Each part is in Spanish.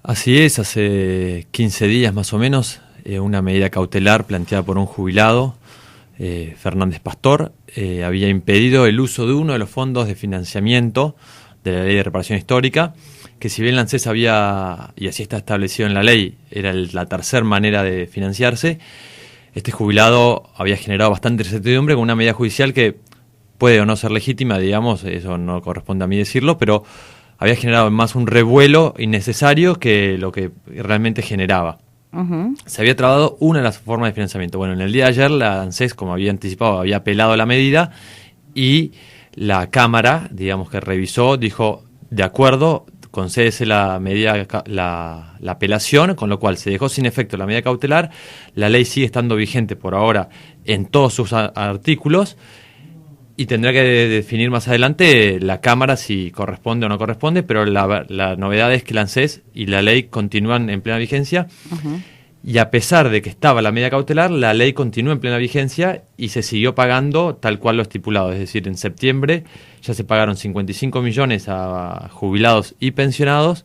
Así es, hace 15 días más o menos, una medida cautelar planteada por un jubilado, Fernández Pastor, había impedido el uso de uno de los fondos de financiamiento de la Ley de Reparación Histórica, que si bien la ANSES había, y así está establecido en la ley, era la tercera manera de financiarse, este jubilado había generado bastante incertidumbre con una medida judicial que puede o no ser legítima, digamos, eso no corresponde a mí decirlo, pero había generado más un revuelo innecesario que lo que realmente generaba. Uh-huh. Se había trabado una de las formas de financiamiento. Bueno, en el día de ayer la ANSES, como había anticipado, había apelado la medida y la Cámara, digamos que revisó, dijo, de acuerdo, concédese la medida, la apelación, con lo cual se dejó sin efecto la medida cautelar. La ley sigue estando vigente por ahora en todos sus artículos y tendrá que definir más adelante la Cámara si corresponde o no corresponde, pero la novedad es que la ANSES y la ley continúan en plena vigencia. Uh-huh. Y a pesar de que estaba la medida cautelar, la ley continúa en plena vigencia y se siguió pagando tal cual lo estipulado. Es decir, en septiembre ya se pagaron 55 millones a jubilados y pensionados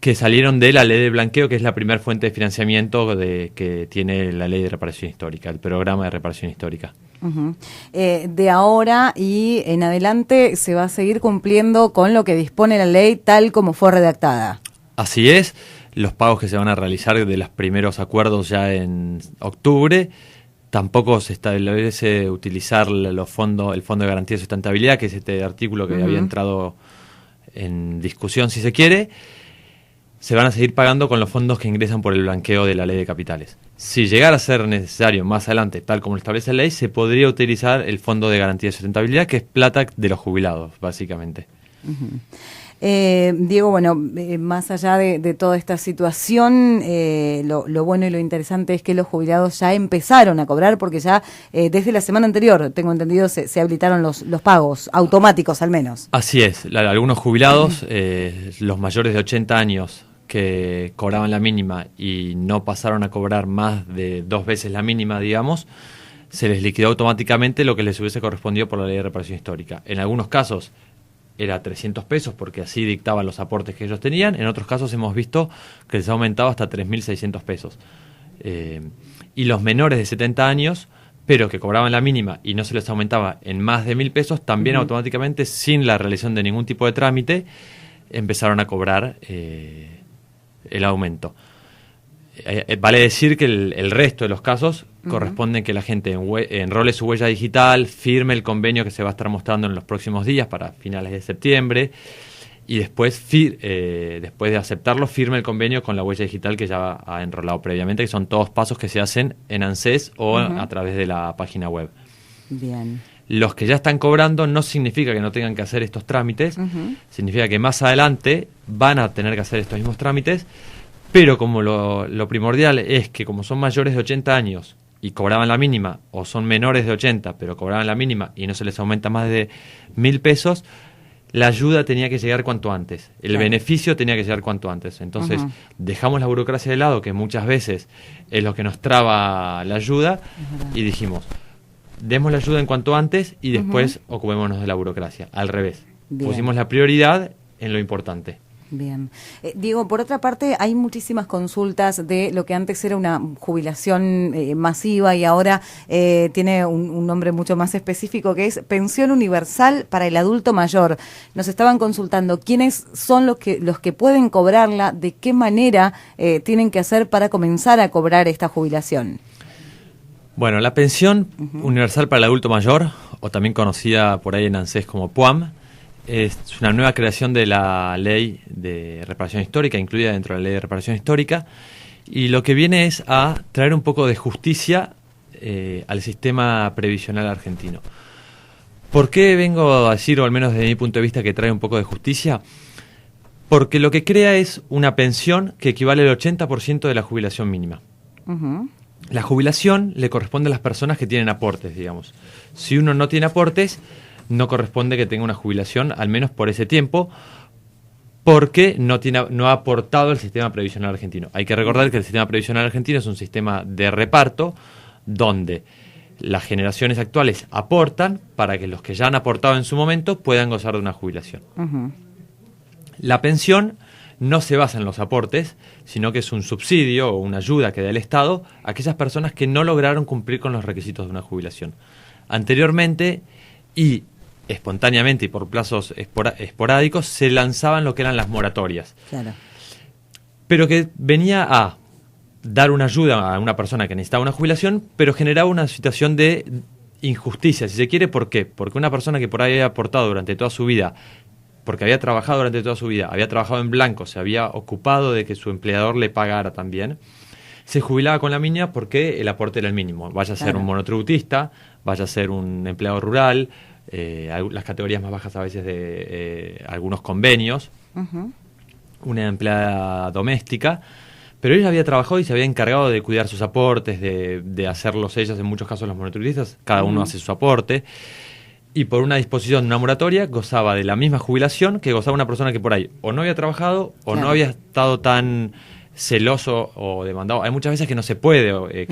que salieron de la ley de blanqueo, que es la primera fuente de financiamiento que tiene la ley de reparación histórica, el programa de reparación histórica. Uh-huh. De ahora y en adelante se va a seguir cumpliendo con lo que dispone la ley tal como fue redactada. Así es. Los pagos que se van a realizar de los primeros acuerdos ya en octubre, tampoco se establece utilizar el Fondo de Garantía de Sustentabilidad, que es este artículo que había entrado en discusión, si se quiere. Se van a seguir pagando con los fondos que ingresan por el blanqueo de la ley de capitales. Si llegara a ser necesario más adelante, tal como lo establece la ley, se podría utilizar el Fondo de Garantía de Sustentabilidad, que es plata de los jubilados, básicamente. Uh-huh. Diego, bueno, más allá de toda esta situación, lo bueno y lo interesante es que los jubilados ya empezaron a cobrar, porque ya desde la semana anterior, tengo entendido, se habilitaron los pagos automáticos al menos. Así es, algunos jubilados, los mayores de 80 años que cobraban la mínima y no pasaron a cobrar más de 2 veces la mínima, digamos, se les liquidó automáticamente lo que les hubiese correspondido por la ley de reparación histórica. En algunos casos era 300 pesos porque así dictaban los aportes que ellos tenían. En otros casos hemos visto que les ha aumentado hasta 3.600 pesos. Y los menores de 70 años, pero que cobraban la mínima y no se les aumentaba en más de 1.000 pesos, también automáticamente, sin la realización de ningún tipo de trámite, empezaron a cobrar el aumento. Vale decir que el resto de los casos corresponden que la gente enrole su huella digital, firme el convenio que se va a estar mostrando en los próximos días para finales de septiembre y después de aceptarlo firme el convenio con la huella digital que ya ha enrolado previamente, que son todos pasos que se hacen en ANSES o a través de la página web. Bien. Los que ya están cobrando no significa que no tengan que hacer estos trámites, significa que más adelante van a tener que hacer estos mismos trámites. Pero como lo primordial es que como son mayores de 80 años y cobraban la mínima, o son menores de 80 pero cobraban la mínima y no se les aumenta más de 1.000 pesos, la ayuda tenía que llegar cuanto antes, el beneficio tenía que llegar cuanto antes. Entonces dejamos la burocracia de lado, que muchas veces es lo que nos traba la ayuda, y dijimos, demos la ayuda en cuanto antes y después ocupémonos de la burocracia, al revés. Bien. Pusimos la prioridad en lo importante. Bien. Diego, por otra parte, hay muchísimas consultas de lo que antes era una jubilación masiva y ahora tiene un nombre mucho más específico, que es Pensión Universal para el Adulto Mayor. Nos estaban consultando quiénes son los que pueden cobrarla, de qué manera tienen que hacer para comenzar a cobrar esta jubilación. Bueno, la Pensión Universal para el Adulto Mayor, o también conocida por ahí en ANSES como PUAM, es una nueva creación de la ley de reparación histórica, incluida dentro de la ley de reparación histórica, y lo que viene es a traer un poco de justicia al sistema previsional argentino. ¿Por qué vengo a decir, o al menos desde mi punto de vista, que trae un poco de justicia? Porque lo que crea es una pensión que equivale al 80% de la jubilación mínima. La jubilación le corresponde a las personas que tienen aportes, digamos. Si uno no tiene aportes, no corresponde que tenga una jubilación, al menos por ese tiempo, porque no ha aportado al sistema previsional argentino. Hay que recordar que el sistema previsional argentino es un sistema de reparto donde las generaciones actuales aportan para que los que ya han aportado en su momento puedan gozar de una jubilación. La pensión no se basa en los aportes, sino que es un subsidio o una ayuda que da el Estado a aquellas personas que no lograron cumplir con los requisitos de una jubilación. Anteriormente, y espontáneamente y por plazos esporádicos, se lanzaban lo que eran las moratorias. Claro. Pero que venía a dar una ayuda a una persona que necesitaba una jubilación, pero generaba una situación de injusticia, si se quiere. ¿Por qué? Porque una persona que por ahí había aportado durante toda su vida, porque había trabajado durante toda su vida, había trabajado en blanco, se había ocupado de que su empleador le pagara también, se jubilaba con la mínima porque el aporte era el mínimo. Vaya a ser un monotributista, vaya a ser un empleado rural, las categorías más bajas a veces de algunos convenios, una empleada doméstica, pero ella había trabajado y se había encargado de cuidar sus aportes, de hacerlos ellas, en muchos casos los monotributistas, cada uno hace su aporte, y por una disposición de una moratoria gozaba de la misma jubilación que gozaba una persona que por ahí o no había trabajado o no había estado tan celoso o demandado. Hay muchas veces que no se puede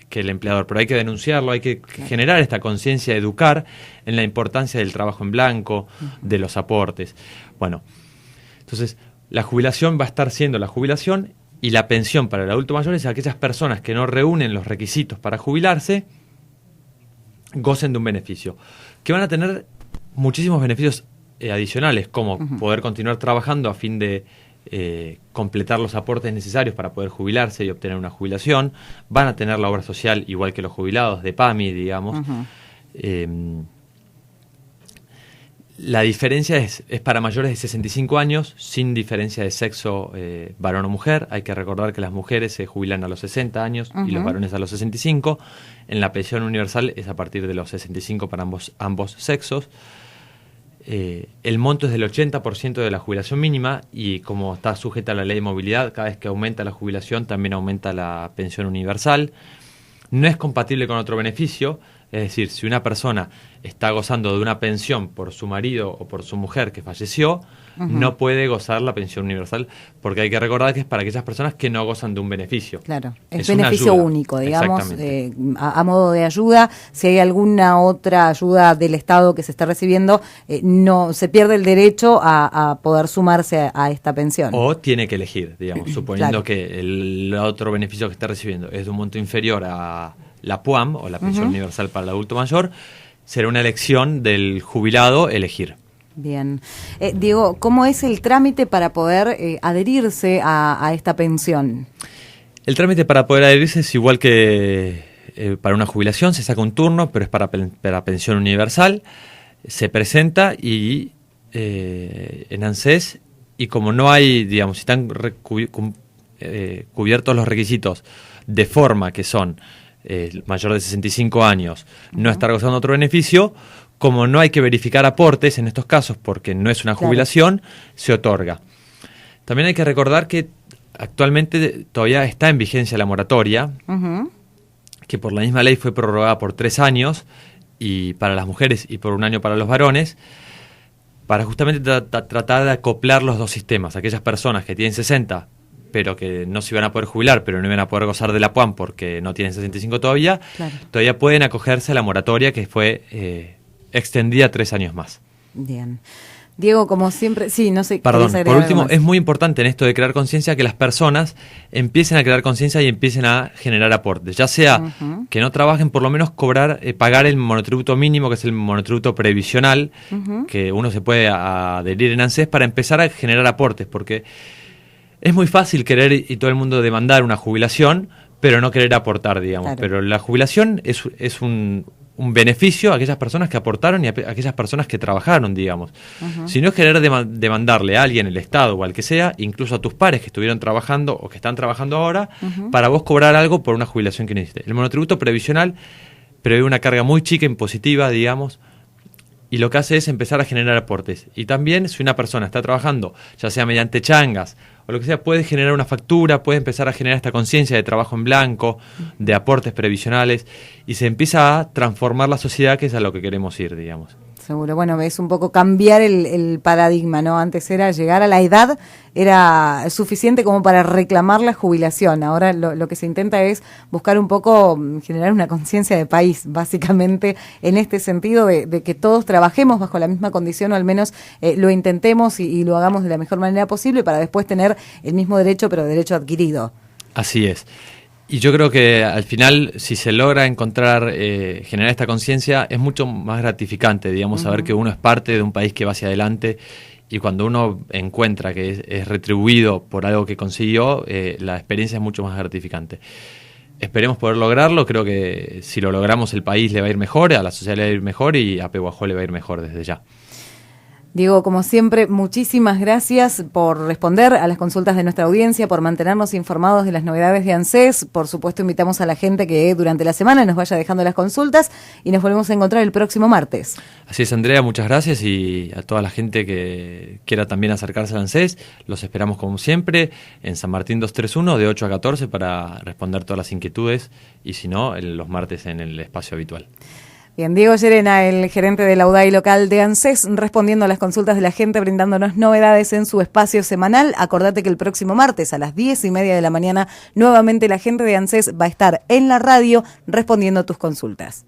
que el empleador, pero hay que denunciarlo, hay que generar esta conciencia, educar en la importancia del trabajo en blanco, de los aportes. Bueno, entonces la jubilación va a estar siendo la jubilación, y la pensión para el adulto mayor es aquellas personas que no reúnen los requisitos para jubilarse, gocen de un beneficio, que van a tener muchísimos beneficios adicionales, como poder continuar trabajando a fin de completar los aportes necesarios para poder jubilarse y obtener una jubilación. Van a tener la obra social igual que los jubilados de PAMI, digamos. La diferencia es para mayores de 65 años, sin diferencia de sexo, varón o mujer. Hay que recordar que las mujeres se jubilan a los 60 años y los varones a los 65. En la pensión universal es a partir de los 65 para ambos sexos. El monto es del 80% de la jubilación mínima, y como está sujeta a la ley de movilidad, cada vez que aumenta la jubilación también aumenta la pensión universal. No es compatible con otro beneficio. Es decir, si una persona está gozando de una pensión por su marido o por su mujer que falleció, no puede gozar la pensión universal, porque hay que recordar que es para aquellas personas que no gozan de un beneficio. Claro, es beneficio único, digamos, a modo de ayuda. Si hay alguna otra ayuda del Estado que se está recibiendo, no se pierde el derecho a poder sumarse a esta pensión. O tiene que elegir, digamos, suponiendo que el otro beneficio que está recibiendo es de un monto inferior a la PUAM, o la pensión universal para el adulto mayor, será una elección del jubilado elegir. Bien. Diego, ¿cómo es el trámite para poder adherirse a esta pensión? El trámite para poder adherirse es igual que para una jubilación, se saca un turno, pero es para pensión universal. Se presenta y en ANSES, y como no hay, digamos, si están cubiertos los requisitos de forma que son mayor de 65 años, no estar gozando de otro beneficio, como no hay que verificar aportes en estos casos porque no es una jubilación, se otorga. También hay que recordar que actualmente todavía está en vigencia la moratoria, que por la misma ley fue prorrogada por 3 años, y para las mujeres y por 1 año para los varones, para justamente tratar de acoplar los dos sistemas. Aquellas personas que tienen 60 pero que no se iban a poder jubilar, pero no iban a poder gozar de la PUAM porque no tienen 65 todavía, todavía pueden acogerse a la moratoria que fue extendida 3 años más. Bien. Diego, como siempre, sí, no sé. Perdón, por último, es muy importante en esto de crear conciencia que las personas empiecen a crear conciencia y empiecen a generar aportes, ya sea que no trabajen, por lo menos pagar el monotributo mínimo, que es el monotributo previsional, que uno se puede adherir en ANSES para empezar a generar aportes, porque es muy fácil querer y todo el mundo demandar una jubilación, pero no querer aportar, digamos. Pero la jubilación es un beneficio a aquellas personas que aportaron y a aquellas personas que trabajaron, digamos. Si no es querer demandarle a alguien, el Estado o al que sea, incluso a tus pares que estuvieron trabajando o que están trabajando ahora, para vos cobrar algo por una jubilación que no hiciste. El monotributo previsional prevé una carga muy chica impositiva, digamos, y lo que hace es empezar a generar aportes. Y también, si una persona está trabajando, ya sea mediante changas o lo que sea, puede generar una factura, puede empezar a generar esta conciencia de trabajo en blanco, de aportes previsionales, y se empieza a transformar la sociedad, que es a lo que queremos ir, digamos. seguro. Bueno, es un poco cambiar el paradigma, ¿no? Antes era llegar a la edad, era suficiente como para reclamar la jubilación. Ahora lo que se intenta es buscar un poco, generar una conciencia de país, básicamente, en este sentido de que todos trabajemos bajo la misma condición, o al menos lo intentemos y lo hagamos de la mejor manera posible para después tener el mismo derecho, pero derecho adquirido. Así es. Y yo creo que al final, si se logra encontrar, generar esta conciencia, es mucho más gratificante, digamos, saber que uno es parte de un país que va hacia adelante, y cuando uno encuentra que es retribuido por algo que consiguió, la experiencia es mucho más gratificante. Esperemos poder lograrlo. Creo que si lo logramos, el país le va a ir mejor, a la sociedad le va a ir mejor y a Pehuajó le va a ir mejor desde ya. Diego, como siempre, muchísimas gracias por responder a las consultas de nuestra audiencia, por mantenernos informados de las novedades de ANSES. Por supuesto, invitamos a la gente que durante la semana nos vaya dejando las consultas y nos volvemos a encontrar el próximo martes. Así es, Andrea, muchas gracias, y a toda la gente que quiera también acercarse al ANSES, los esperamos como siempre en San Martín 231 de 8 a 14 para responder todas las inquietudes, y si no, los martes en el espacio habitual. Bien, Diego Llerena, el gerente de la UDAI local de ANSES, respondiendo a las consultas de la gente, brindándonos novedades en su espacio semanal. Acordate que el próximo martes a las 10:30 de la mañana, nuevamente la gente de ANSES va a estar en la radio respondiendo a tus consultas.